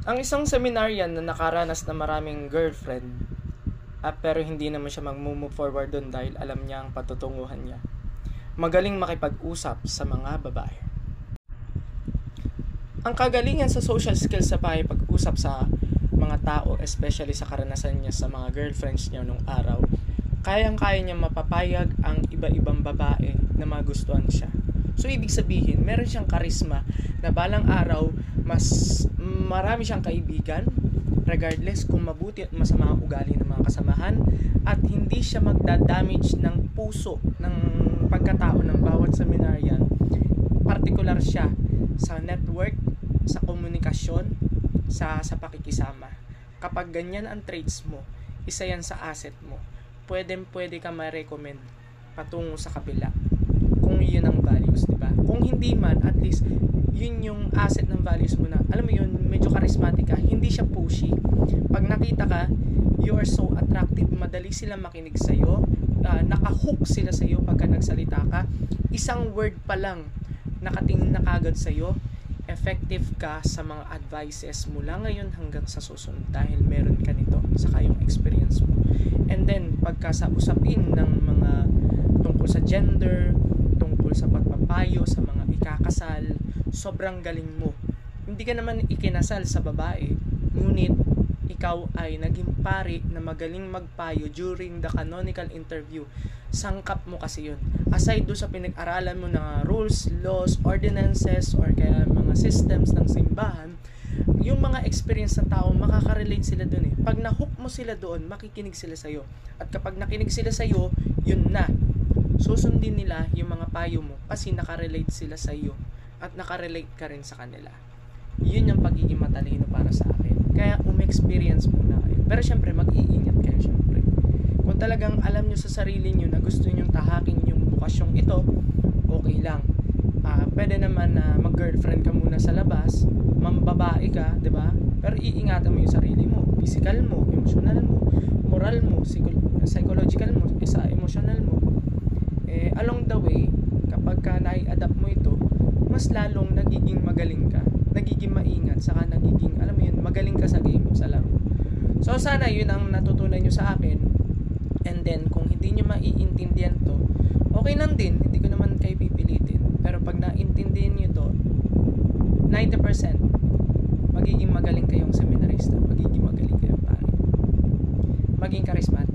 Ang isang seminaryan na nakaranas na maraming girlfriend, pero hindi naman siya mag-move forward doon dahil alam niya ang patutunguhan niya. Magaling makipag-usap sa mga babae. Ang kagalingan sa social skills sa pakipag-usap sa mga tao, especially sa karanasan niya sa mga girlfriends niya nung araw, kayang-kaya niya mapapayag ang iba-ibang babae na magustuhan siya. So, ibig sabihin, meron siyang karisma na balang araw, mas marami siyang kaibigan, regardless kung mabuti at masama ang ugali ng mga kasamahan, at hindi siya magdadamage ng puso, ng pagkatao ng bawat seminaryan. Particular siya sa network, sa komunikasyon, sa pakikisama. Kapag ganyan ang traits mo, isa yan sa asset mo. Pwede ka ma-recommend patungo sa kabila kung yun ang values, di ba? Kung hindi man, at least yun yung asset ng values mo na, alam mo yun, medyo charismatic ka, hindi siya pushy. Pag nakita ka, you are so attractive, madali silang makinig sa'yo, nakahook sila sa'yo pagka nagsalita ka, isang word pa lang, nakatingin na kagad sa'yo, effective ka sa mga advices mula ngayon hanggang sa susunod dahil meron ka nito sa kayong experience mo. And then, pagka sa usapin ng mga tungkol sa gender, tungkol sa pagpapayo sa mga ikakasal, sobrang galing mo. Hindi ka naman ikinasal sa babae, ngunit ikaw ay naging pari na magaling magpayo during the canonical interview. Sangkap mo kasi yun. Aside do sa pinag-aralan mo na rules, laws, ordinances, or kaya mga systems ng simbahan, yung mga experience ng tao, makaka-relate sila dun eh. Pag na-hook mo sila doon, makikinig sila sa'yo. At kapag nakinig sila sa'yo, yun na. Susundin nila yung mga payo mo kasi nakarelate sila sa'yo at nakarelate ka rin sa kanila. Yun yung pagiging matalino para sa akin. Kaya experience muna kayo. Pero syempre, mag-iingat kayo syempre. Kung talagang alam nyo sa sarili nyo na gusto nyo tahakin yung bukasyong ito, okay lang. Pwede naman na mag-girlfriend ka muna sa labas, mambabae ka, di ba? Pero iingatan mo yung sarili mo, physical mo, emotional mo, moral mo, psychological mo, emotional mo. Along the way, kapag ka nai-adapt mo ito, mas lalong nagiging magaling ka, nagiging maingat, saka nagiging, alam mo yun, magaling ka sa game, sa laro. So sana yun ang natutunan nyo sa akin. And then, kung hindi nyo maiintindihan to, okay lang din, hindi ko naman kayo pipilitin. Pero pag naintindihan nyo to, 90%, magiging magaling kayong seminarista, magiging magaling kayong pari, maging charismatic.